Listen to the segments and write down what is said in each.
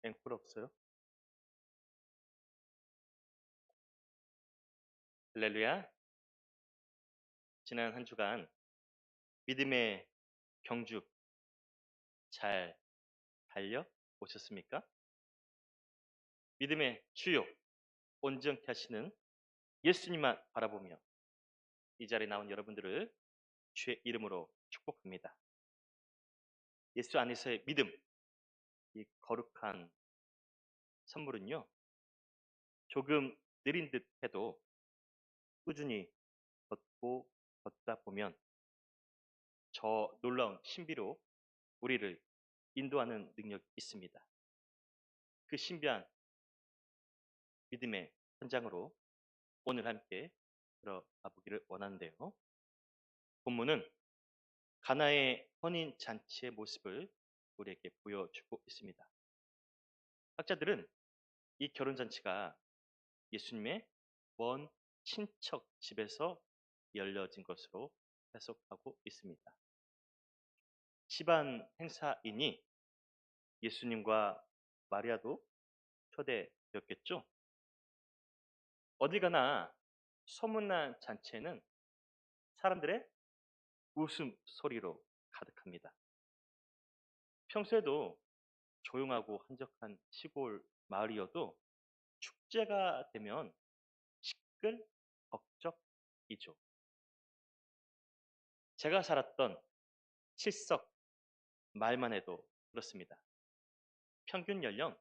앵콜 없어요? 할렐루야. 지난 한 주간 믿음의 경주 잘 달려 오셨습니까? 믿음의 주요 온전케 하시는 예수님만 바라보며 이 자리에 나온 여러분들을 주의 이름으로 축복합니다. 예수 안에서의 믿음, 이 거룩한 선물은요, 조금 느린 듯 해도 꾸준히 걷고 걷다 보면 저 놀라운 신비로 우리를 인도하는 능력이 있습니다. 그 신비한 믿음의 현장으로 오늘 함께 들어가 보기를 원하는데요. 본문은 가나의 혼인 잔치의 모습을 우리에게 보여주고 있습니다. 학자들은 이 결혼 잔치가 예수님의 먼 친척 집에서 열려진 것으로 해석하고 있습니다. 집안 행사이니 예수님과 마리아도 초대되었겠죠. 어디 가나 소문난 잔치에는 사람들의 웃음소리로 가득합니다. 평소에도 조용하고 한적한 시골 마을이어도 축제가 되면 시끌벅적이죠. 제가 살았던 칠석 말만 해도 그렇습니다. 평균 연령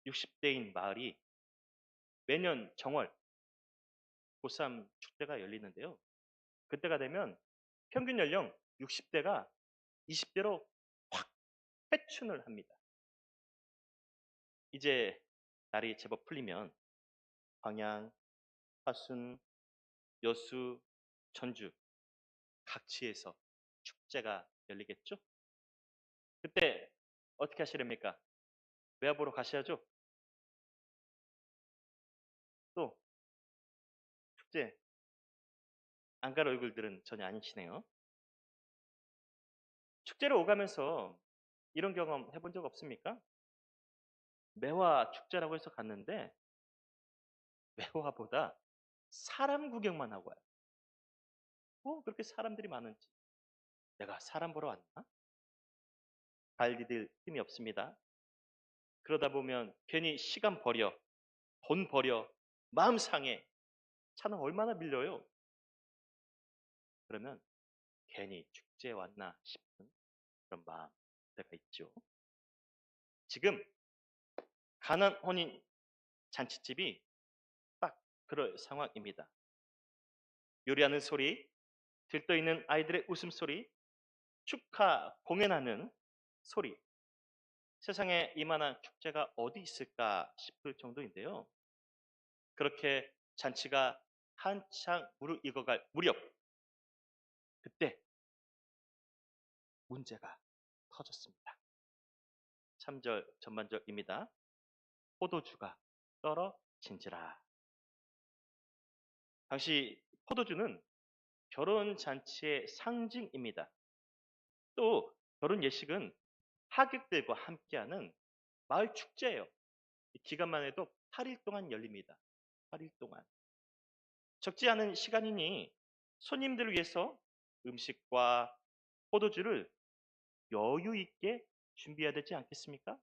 60대인 마을이 매년 정월 고3 축제가 열리는데요. 그때가 되면 평균 연령 60대가 20대로 확 회춘을 합니다. 이제 날이 제법 풀리면 광양, 화순, 여수, 전주 각지에서 축제가 열리겠죠? 그때 어떻게 하시렵니까? 외화 보러 가셔야죠? 또 축제 안 갈 얼굴들은 전혀 아니시네요. 축제를 오가면서 이런 경험 해본 적 없습니까? 매화 축제라고 해서 갔는데 매화보다 사람 구경만 하고 와요. 그렇게 사람들이 많은지. 내가 사람 보러 왔나? 발 디딜 힘이 없습니다. 그러다 보면 괜히 시간 버려, 돈 버려, 마음 상해. 차는 얼마나 밀려요? 그러면 괜히 축제에 왔나 싶은 그런 마음 때가 있죠. 지금 가난 혼인 잔치집이 딱 그럴 상황입니다. 요리하는 소리, 들떠있는 아이들의 웃음소리, 축하 공연하는 소리. 세상에 이만한 축제가 어디 있을까 싶을 정도인데요. 그렇게 잔치가 한창 무르익어갈 무렵, 그때 문제가 터졌습니다. 3절 전반절입니다. 포도주가 떨어진지라. 당시 포도주는 결혼 잔치의 상징입니다. 또 결혼 예식은 하객들과 함께하는 마을 축제예요. 기간만 해도 8일 동안 열립니다. 8일 동안. 적지 않은 시간이니 손님들을 위해서 음식과 포도주를 여유 있게 준비해야 되지 않겠습니까?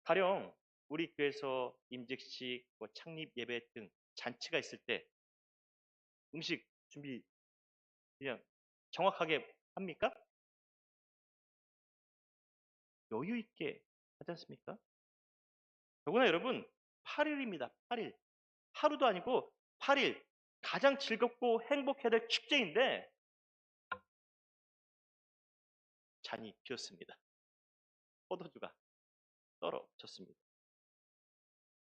가령 우리 교회에서 임직식, 창립 예배 등 잔치가 있을 때 음식 준비 그냥 정확하게 합니까? 여유 있게 하지 않습니까? 더구나 여러분 8일입니다. 8일. 하루도 아니고 8일. 가장 즐겁고 행복해야 될 축제인데 잔이 비었습니다. 포도주가 떨어졌습니다.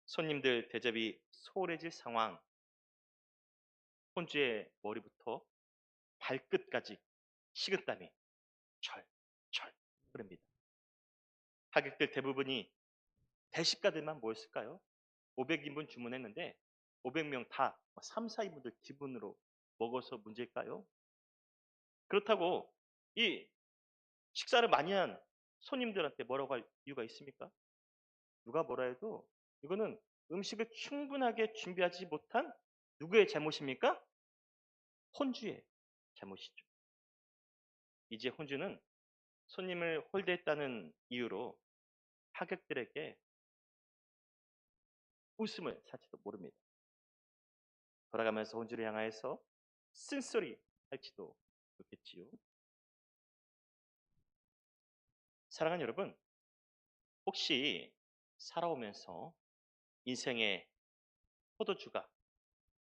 손님들 대접이 소홀해질 상황. 혼주의 머리부터 발끝까지 식은땀이 철철 흐릅니다. 하객들 대부분이 대식가들만 모였을까요? 500인분 주문했는데 500명 다 3, 4인분들 기분으로 먹어서 문제일까요? 그렇다고 이 식사를 많이 한 손님들한테 뭐라고 할 이유가 있습니까? 누가 뭐라 해도 이거는 음식을 충분하게 준비하지 못한 누구의 잘못입니까? 혼주의 잘못이죠. 이제 혼주는 손님을 홀대했다는 이유로 하객들에게 웃음을 살지도 모릅니다. 돌아가면서 혼주를 향하여서 쓴소리 할지도 모르겠지요. 사랑하는 여러분, 혹시 살아오면서 인생의 포도주가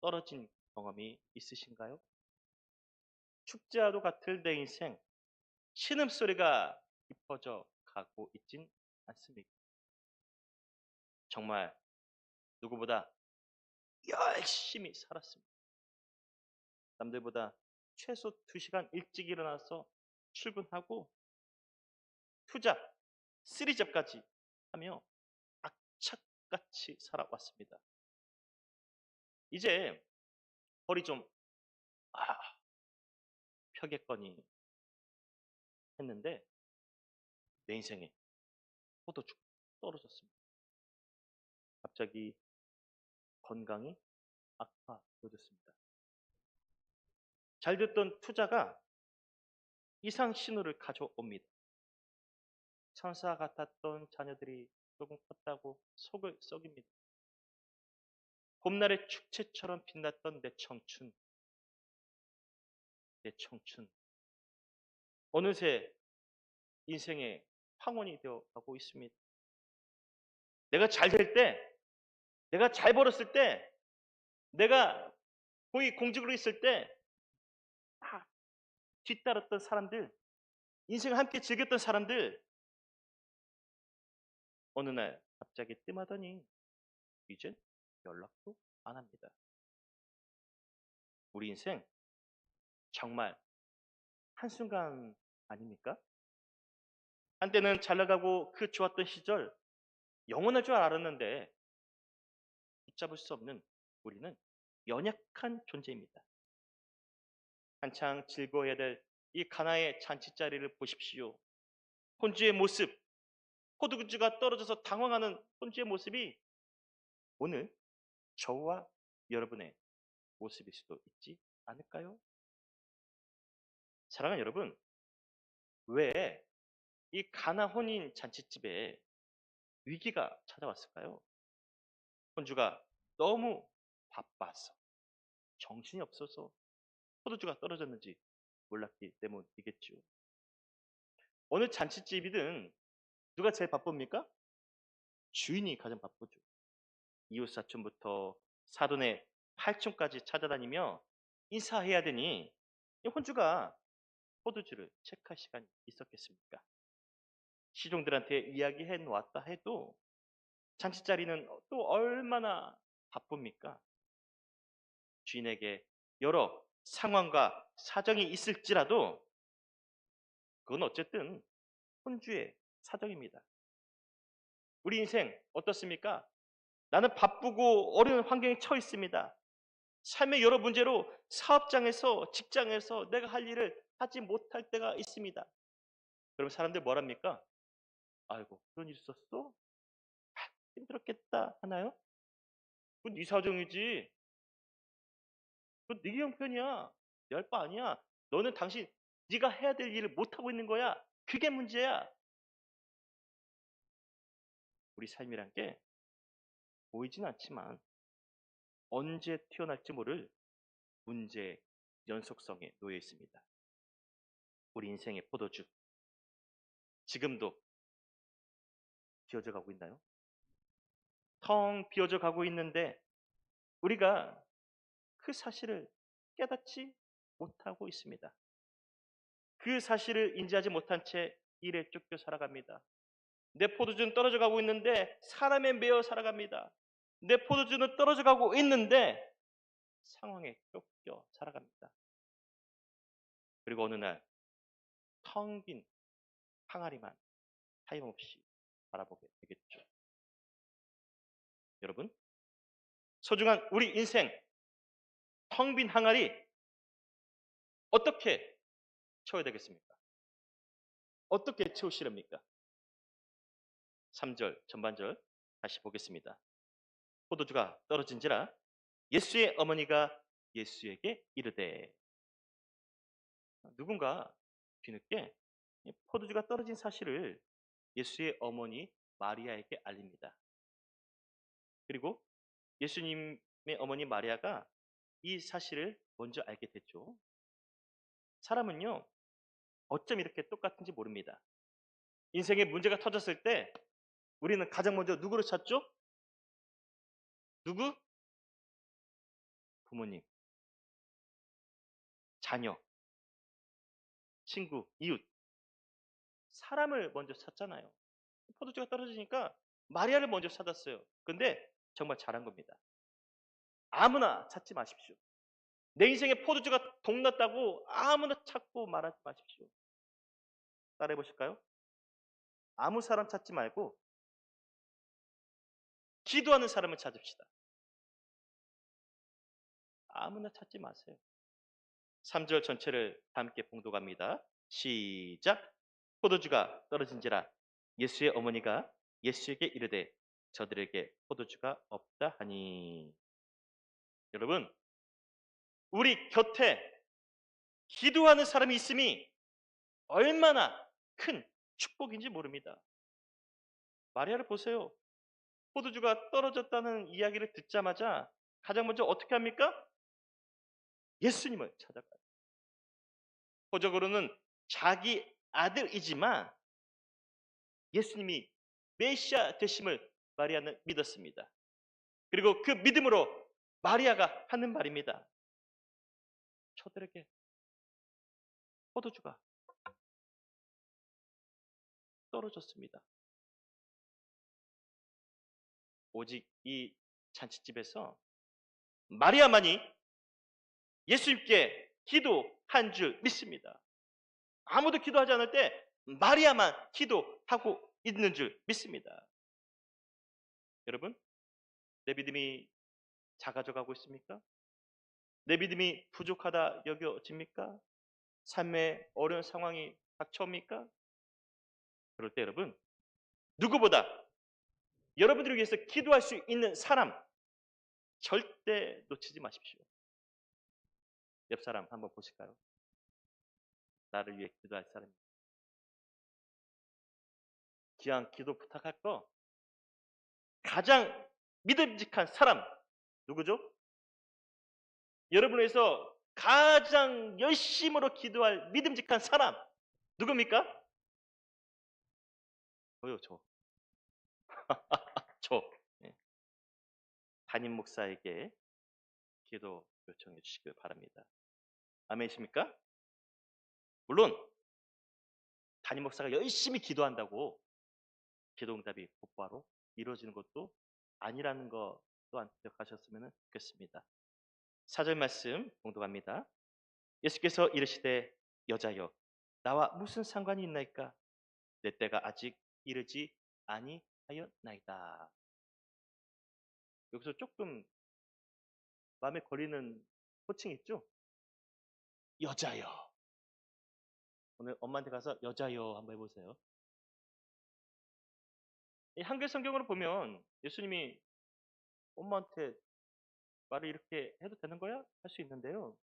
떨어진 경험이 있으신가요? 축제와도 같을 내 인생, 신음소리가 깊어져 가고 있진 않습니까? 정말 누구보다 열심히 살았습니다. 남들보다 최소 2시간 일찍 일어나서 출근하고 투잡, 쓰리잡까지 하며 악착같이 살아왔습니다. 이제 허리 좀 펴겠거니 했는데 내 인생에 포도주가 떨어졌습니다. 갑자기 건강이 악화되었습니다. 잘 됐던 투자가 이상 신호를 가져옵니다. 천사 같았던 자녀들이 조금 컸다고 속을 썩입니다. 봄날의 축제처럼 빛났던 내 청춘. 어느새 인생의 황혼이 되어 가고 있습니다. 내가 잘 될 때, 내가 잘 벌었을 때, 내가 고위 공직으로 있을 때 뒤따랐던 사람들, 인생을 함께 즐겼던 사람들 어느 날 갑자기 뜸하더니 이젠 연락도 안 합니다. 우리 인생 정말 한순간 아닙니까? 한때는 잘 나가고 그 좋았던 시절 영원할 줄 알았는데 붙잡을 수 없는 우리는 연약한 존재입니다. 한창 즐거워해야 될 이 가나의 잔치자리를 보십시오. 혼주의 모습, 포도주가 떨어져서 당황하는 혼주의 모습이 오늘 저와 여러분의 모습일 수도 있지 않을까요? 사랑하는 여러분, 왜 이 가나 혼인 잔치집에 위기가 찾아왔을까요? 혼주가 너무 바빠서, 정신이 없어서 포도주가 떨어졌는지 몰랐기 때문이겠죠. 어느 잔치집이든 누가 제일 바쁩니까? 주인이 가장 바쁘죠. 이웃사촌부터 사돈의 팔촌까지 찾아다니며 인사해야 되니 혼주가 포도주를 체크할 시간이 있었겠습니까? 시종들한테 이야기해 놓았다 해도 잔치자리는 또 얼마나 바쁩니까? 주인에게 여러 상황과 사정이 있을지라도 그건 어쨌든 혼주의 사정입니다. 우리 인생 어떻습니까? 나는 바쁘고 어려운 환경에 처해 있습니다. 삶의 여러 문제로 사업장에서 직장에서 내가 할 일을 하지 못할 때가 있습니다. 그럼 사람들 뭐랍니까? 아이고 그런 일 있었어? 힘들었겠다 하나요? 그건 네 사정이지. 그건 네 형편이야. 내 할 바 아니야. 너는 당신 네가 해야 될 일을 못하고 있는 거야. 그게 문제야. 우리 삶이란 게 보이진 않지만 언제 튀어날지 모를 문제의 연속성에 놓여 있습니다. 우리 인생의 포도주 지금도 비어져 가고 있나요? 텅 비어져 가고 있는데 우리가 그 사실을 깨닫지 못하고 있습니다. 그 사실을 인지하지 못한 채 일에 쫓겨 살아갑니다. 내 포도주는 떨어져 가고 있는데 사람에 매여 살아갑니다. 내 포도주는 떨어져 가고 있는데 상황에 쫓겨 살아갑니다. 그리고 어느 날 텅 빈 항아리만 하염없이 바라보게 되겠죠. 여러분, 소중한 우리 인생 텅 빈 항아리 어떻게 채워야 되겠습니까? 어떻게 채우시렵니까? 3절 전반절 다시 보겠습니다. 포도주가 떨어진지라 예수의 어머니가 예수에게 이르되. 누군가 뒤늦게 포도주가 떨어진 사실을 예수의 어머니 마리아에게 알립니다. 그리고 예수님의 어머니 마리아가 이 사실을 먼저 알게 됐죠. 사람은요, 어쩜 이렇게 똑같은지 모릅니다. 인생에 문제가 터졌을 때 우리는 가장 먼저 누구를 찾죠? 누구? 부모님, 자녀, 친구, 이웃. 사람을 먼저 찾잖아요. 포도주가 떨어지니까 마리아를 먼저 찾았어요. 근데 정말 잘한 겁니다. 아무나 찾지 마십시오. 내 인생에 포도주가 동났다고 아무나 찾고 말하지 마십시오. 따라해 보실까요? 아무 사람 찾지 말고 기도하는 사람을 찾읍시다. 아무나 찾지 마세요. 3절 전체를 함께 봉독합니다. 시작. 포도주가 떨어진지라 예수의 어머니가 예수에게 이르되 저들에게 포도주가 없다 하니. 여러분, 우리 곁에 기도하는 사람이 있음이 얼마나 큰 축복인지 모릅니다. 마리아를 보세요. 포도주가 떨어졌다는 이야기를 듣자마자 가장 먼저 어떻게 합니까? 예수님을 찾아가요. 호적으로는 자기 아들이지만 예수님이 메시아 되심을 마리아는 믿었습니다. 그리고 그 믿음으로 마리아가 하는 말입니다. 저들에게 포도주가 떨어졌습니다. 오직 이 잔치집에서 마리아만이 예수님께 기도한 줄 믿습니다. 아무도 기도하지 않을 때 마리아만 기도하고 있는 줄 믿습니다. 여러분, 내 믿음이 작아져 가고 있습니까? 내 믿음이 부족하다 여겨집니까? 삶의 어려운 상황이 닥쳐옵니까? 그럴 때 여러분, 누구보다 여러분들을 위해서 기도할 수 있는 사람 절대 놓치지 마십시오. 옆 사람 한번 보실까요? 나를 위해 기도할 사람. 기왕 기도 부탁할 거 가장 믿음직한 사람 누구죠? 여러분을 위해서 가장 열심으로 기도할 믿음직한 사람 누굽니까? 저요, 저. 저. 네. 담임 목사에게 기도 요청해 주시길 바랍니다. 아멘이십니까? 물론 담임 목사가 열심히 기도한다고 기도 응답이 곧바로 이루어지는 것도 아니라는 거 또한 기억하셨으면 좋겠습니다. 4절 말씀 봉독합니다. 예수께서 이르시되 여자여 나와 무슨 상관이 있나이까? 내 때가 아직 이르지 아니하였나이다. 여기서 조금 마음에 걸리는 호칭 있죠? 여자여. 오늘 엄마한테 가서 여자여 한번 해보세요. 이 한글 성경으로 보면 예수님이 엄마한테 말을 이렇게 해도 되는 거야? 할 수 있는데요.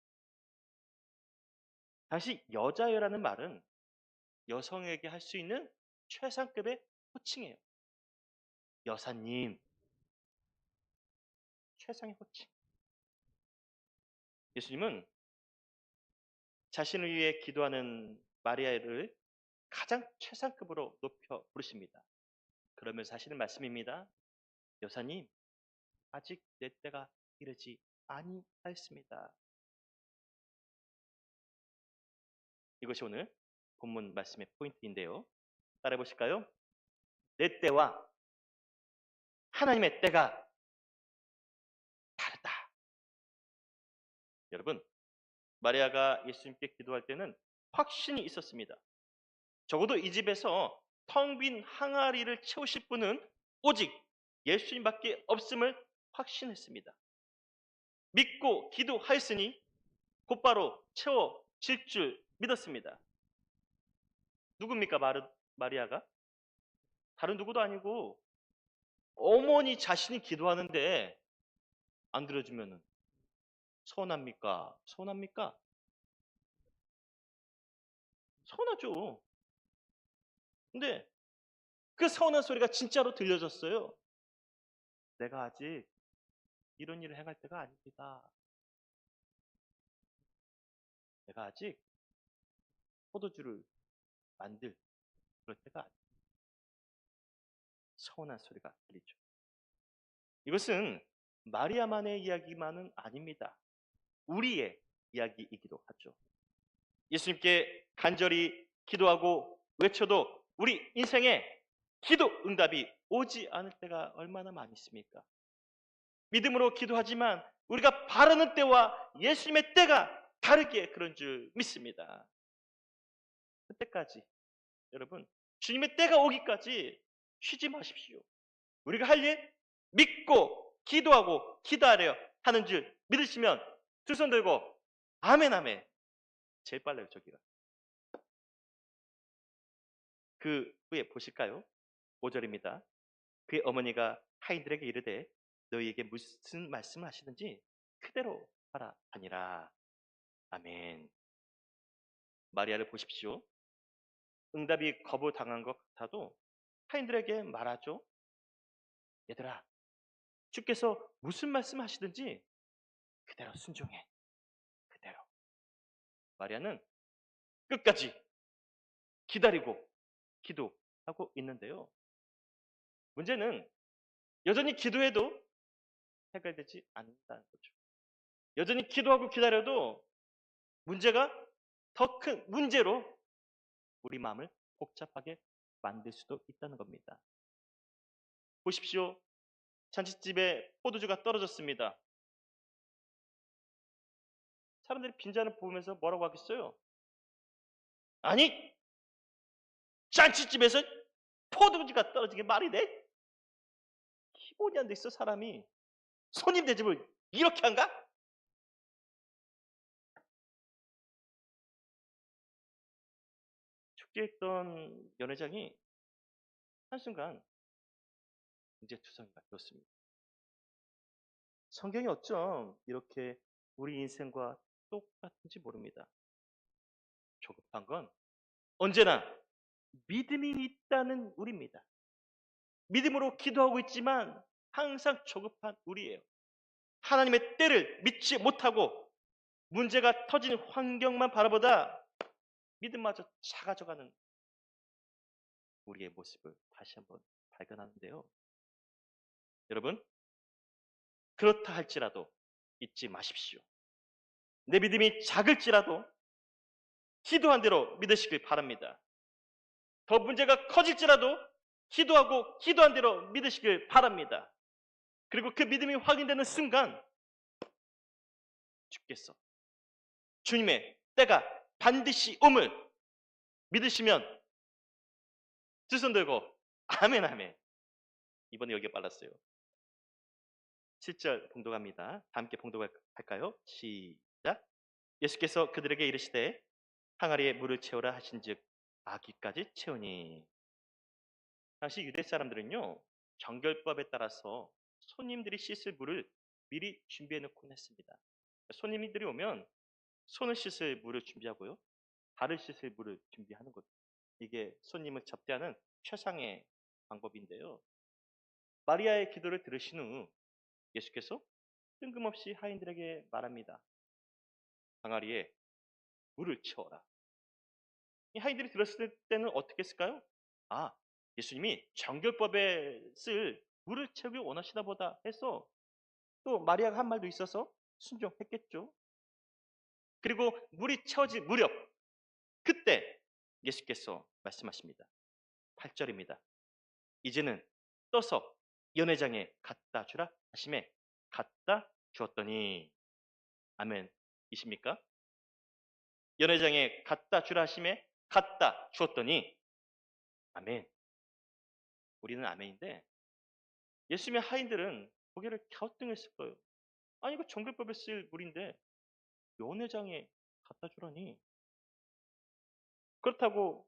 다시 여자여라는 말은 여성에게 할 수 있는 최상급의 호칭이에요. 여사님. 최상의 호칭. 예수님은 자신을 위해 기도하는 마리아를 가장 최상급으로 높여 부르십니다. 그러면서 하시는 말씀입니다. 여사님, 아직 내 때가 이르지 아니하였습니다. 이것이 오늘 본문 말씀의 포인트인데요. 따라해 보실까요? 내 때와 하나님의 때가 다르다. 여러분, 마리아가 예수님께 기도할 때는 확신이 있었습니다. 적어도 이 집에서 텅 빈 항아리를 채우실 분은 오직 예수님밖에 없음을 확신했습니다. 믿고 기도하였으니 곧바로 채워질 줄 믿었습니다. 누굽니까 마리아가? 다른 누구도 아니고 어머니 자신이 기도하는데 안 들어주면은 서운합니까? 서운합니까? 서운하죠. 근데 그 서운한 소리가 진짜로 들려졌어요. 내가 아직 이런 일을 행할 때가 아닙니다. 내가 아직 포도주를 만들 그럴 때가 아닙니다. 서운한 소리가 들리죠. 이것은 마리아만의 이야기만은 아닙니다. 우리의 이야기이기도 하죠. 예수님께 간절히 기도하고 외쳐도 우리 인생에 기도 응답이 오지 않을 때가 얼마나 많이 있습니까? 믿음으로 기도하지만 우리가 바라는 때와 예수님의 때가 다르게 그런 줄 믿습니다. 그때까지 여러분 주님의 때가 오기까지 쉬지 마십시오. 우리가 할 일 믿고 기도하고 기다려 하는 줄 믿으시면 두 손 들고 아멘 아멘. 제일 빨라요 저기가. 그 후에 보실까요? 5절입니다. 그의 어머니가 하인들에게 이르되 너희에게 무슨 말씀을 하시든지 그대로 하라 하니라. 아멘. 마리아를 보십시오. 응답이 거부당한 것 같아도 하인들에게 말하죠. 얘들아, 주께서 무슨 말씀 하시든지 그대로 순종해. 그대로. 마리아는 끝까지 기다리고 기도하고 있는데요. 문제는 여전히 기도해도 해결되지 않는다는 거죠. 여전히 기도하고 기다려도 문제가 더 큰 문제로 우리 마음을 복잡하게 만들 수도 있다는 겁니다. 보십시오. 잔치집에 포도주가 떨어졌습니다. 사람들이 빈잔을 보면서 뭐라고 하겠어요? 아니, 잔치집에서 포도주가 떨어진 게 말이 돼? 기본이 안 돼 있어, 사람이. 손님 대접을 이렇게 한가? 축제했던 연회장이 한순간 문제투성이가 되었습니다. 성경이 어쩜 이렇게 우리 인생과 똑같은지 모릅니다. 조급한 건 언제나 믿음이 있다는 우리입니다. 믿음으로 기도하고 있지만 항상 조급한 우리예요. 하나님의 때를 믿지 못하고 문제가 터지는 환경만 바라보다 믿음마저 작아져가는 우리의 모습을 다시 한번 발견하는데요. 여러분, 그렇다 할지라도 잊지 마십시오. 내 믿음이 작을지라도 기도한 대로 믿으시길 바랍니다. 더 문제가 커질지라도 기도하고 기도한 대로 믿으시길 바랍니다. 그리고 그 믿음이 확인되는 순간 주께서 주님의 때가 반드시 옴을 믿으시면 두 손 들고 아멘 아멘. 이번에 여기에 빨랐어요. 7절 봉독합니다. 다 함께 봉독할까요? 시작. 예수께서 그들에게 이르시되 항아리에 물을 채우라 하신즉 아기까지 채우니. 당시 유대 사람들은요 정결법에 따라서 손님들이 씻을 물을 미리 준비해 놓곤 했습니다. 손님들이 오면 손을 씻을 물을 준비하고요 발을 씻을 물을 준비하는 거죠. 이게 손님을 접대하는 최상의 방법인데요. 마리아의 기도를 들으신 후 예수께서 뜬금없이 하인들에게 말합니다. 항아리에 물을 채워라. 이 하인들이 들었을 때는 어떻게 했을까요? 아, 예수님이 정결법에 쓸 물을 채우기 원하시나 보다 해서 또 마리아가 한 말도 있어서 순종했겠죠. 그리고 물이 채워질 무렵 그때 예수께서 말씀하십니다. 8절입니다. 이제는 떠서 연회장에 갖다 주라 하심에 갖다 주었더니 아멘이십니까? 연회장에 갖다 주라 하심에 갖다 주었더니 아멘. 우리는 아멘인데 예수님의 하인들은 고개를 갸우뚱했을 거예요. 아니 이거 정결법에 쓸 물인데 연회장에 갖다 주라니. 그렇다고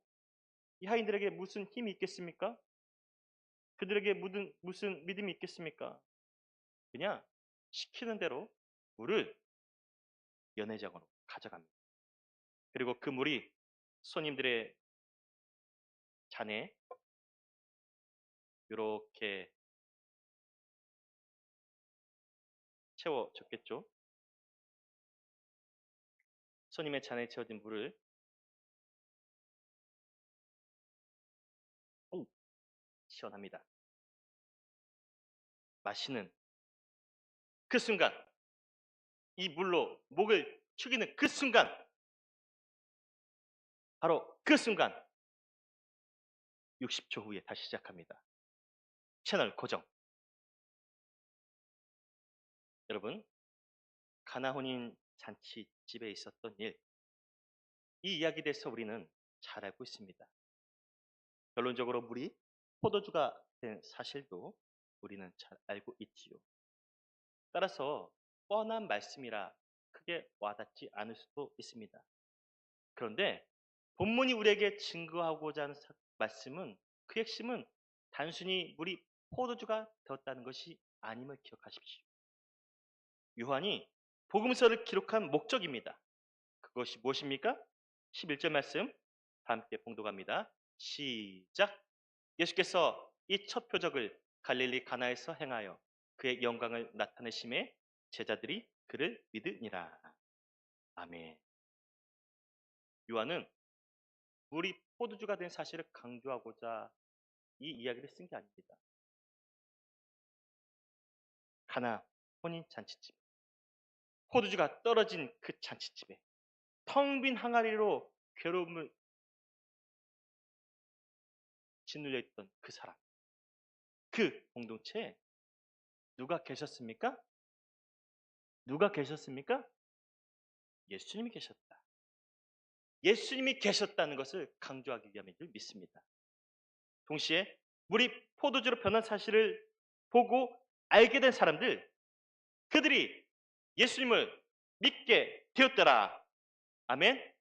이 하인들에게 무슨 힘이 있겠습니까? 그들에게 무슨 믿음이 있겠습니까? 그냥 시키는 대로 물을 연회장으로 가져갑니다. 그리고 그 물이 손님들의 잔에 이렇게 채워졌겠죠. 손님의 잔에 채워진 물을 시원합니다. 마시는 그 순간, 이 물로 목을 축이는 그 순간, 바로 그 순간 60초 후에 다시 시작합니다. 채널 고정. 여러분, 가나 혼인 잔치집에 있었던 일, 이 이야기에 대해서 우리는 잘 알고 있습니다. 결론적으로 물이 포도주가 된 사실도 우리는 잘 알고 있지요. 따라서 뻔한 말씀이라 크게 와닿지 않을 수도 있습니다. 그런데 본문이 우리에게 증거하고자 하는 말씀은, 그 핵심은 단순히 물이 포도주가 되었다는 것이 아님을 기억하십시오. 요한이 복음서를 기록한 목적입니다. 그것이 무엇입니까? 11절 말씀 함께 봉독합니다. 시작. 예수께서 이 첫 표적을 갈릴리 가나에서 행하여 그의 영광을 나타내심에 제자들이 그를 믿으니라. 아멘. 요한은 물이 포도주가 된 사실을 강조하고자 이 이야기를 쓴 게 아닙니다. 가나 혼인 잔치집, 포도주가 떨어진 그 잔치집에 텅 빈 항아리로 괴로움을 짓눌려 있던 그 사람, 그 공동체에 누가 계셨습니까? 누가 계셨습니까? 예수님이 계셨다. 예수님이 계셨다는 것을 강조하기 위함인 줄 믿습니다. 동시에 물이 포도주로 변한 사실을 보고 알게 된 사람들, 그들이 예수님을 믿게 되었더라. 아멘.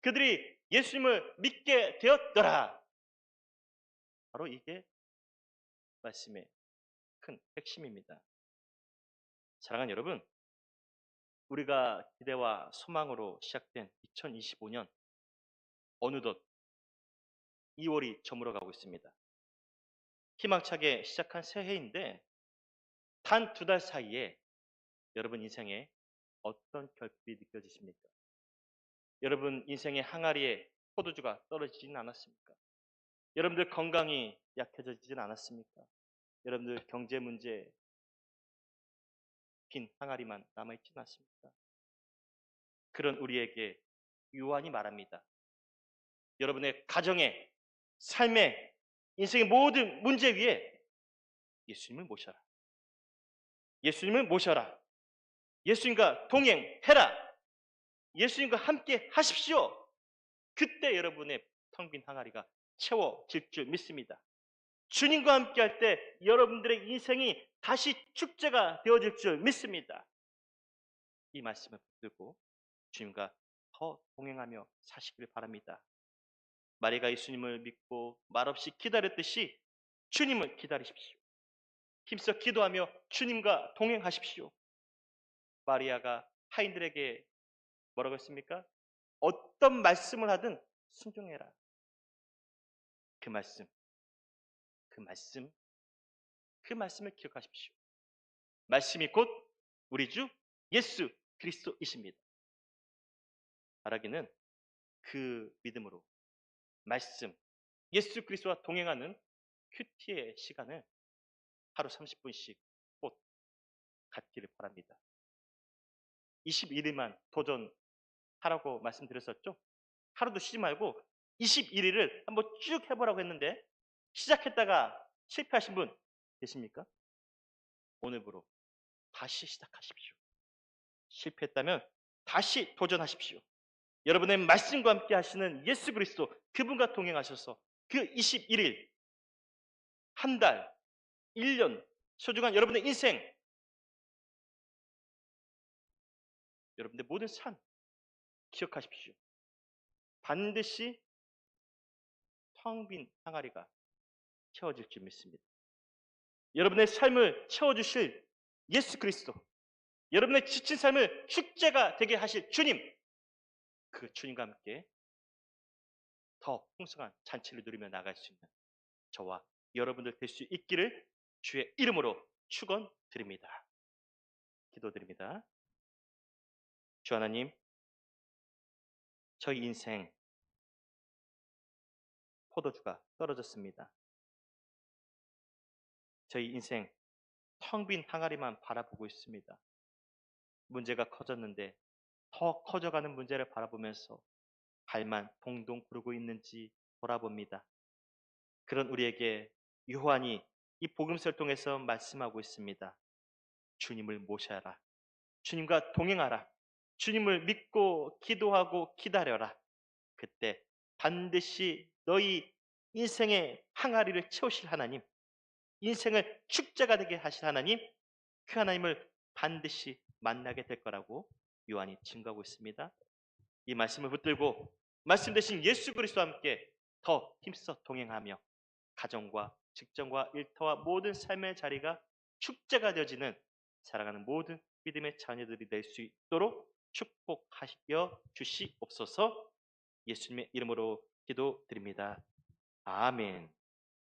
그들이 예수님을 믿게 되었더라. 바로 이게 말씀의 큰 핵심입니다. 사랑하는 여러분, 우리가 기대와 소망으로 시작된 2025년, 어느덧 2월이 저물어가고 있습니다. 희망차게 시작한 새해인데 단 2달 사이에 여러분 인생에 어떤 결핍이 느껴지십니까? 여러분 인생의 항아리에 포도주가 떨어지진 않았습니까? 여러분들 건강이 약해지진 않았습니까? 여러분들 경제 문제, 빈 항아리만 남아있지는 않습니까? 그런 우리에게 요한이 말합니다. 여러분의 가정에, 삶에, 인생의 모든 문제 위에 예수님을 모셔라. 예수님을 모셔라. 예수님과 동행해라. 예수님과 함께 하십시오. 그때 여러분의 텅 빈 항아리가 채워질 줄 믿습니다. 주님과 함께 할 때 여러분들의 인생이 다시 축제가 되어질 줄 믿습니다. 이 말씀을 듣고 주님과 더 동행하며 사시길 바랍니다. 마리가 예수님을 믿고 말없이 기다렸듯이 주님을 기다리십시오. 힘써 기도하며 주님과 동행하십시오. 마리아가 하인들에게 뭐라고 했습니까? 어떤 말씀을 하든 순종해라. 그 말씀을 기억하십시오. 말씀이 곧 우리 주 예수 그리스도이십니다. 바라기는 그 믿음으로 말씀, 예수 그리스도와 동행하는 큐티의 시간을 하루 30분씩 꼭 갖기를 바랍니다. 21일만 도전하라고 말씀드렸었죠? 하루도 쉬지 말고 21일을 한번 쭉 해보라고 했는데 시작했다가 실패하신 분 계십니까? 오늘부로 다시 시작하십시오. 실패했다면 다시 도전하십시오. 여러분의 말씀과 함께 하시는 예수 그리스도, 그분과 동행하셔서 그 21일, 한 달, 1년 소중한 여러분의 인생, 여러분의 모든 삶 기억하십시오. 반드시 텅 빈 항아리가 채워질 줄 믿습니다. 여러분의 삶을 채워주실 예수 그리스도, 여러분의 지친 삶을 축제가 되게 하실 주님, 그 주님과 함께 더 풍성한 잔치를 누리며 나갈 수 있는 저와 여러분들 될 수 있기를 주의 이름으로 축원드립니다. 기도드립니다. 주 하나님, 저희 인생 포도주가 떨어졌습니다. 저희 인생 텅 빈 항아리만 바라보고 있습니다. 문제가 커졌는데 더 커져가는 문제를 바라보면서 발만 동동 구르고 있는지 돌아봅니다. 그런 우리에게 요한이 이 복음서를 통해서 말씀하고 있습니다. 주님을 모셔라. 주님과 동행하라. 주님을 믿고 기도하고 기다려라. 그때 반드시 너희 인생의 항아리를 채우실 하나님, 인생을 축제가 되게 하실 하나님, 그 하나님을 반드시 만나게 될 거라고 요한이 증거하고 있습니다. 이 말씀을 붙들고 말씀 대신 예수 그리스도와 함께 더 힘써 동행하며 가정과 직장과 일터와 모든 삶의 자리가 축제가 되어지는 살아가는 모든 믿음의 자녀들이 될 수 있도록 축복하여 주시옵소서. 예수님의 이름으로 기도드립니다. 아멘.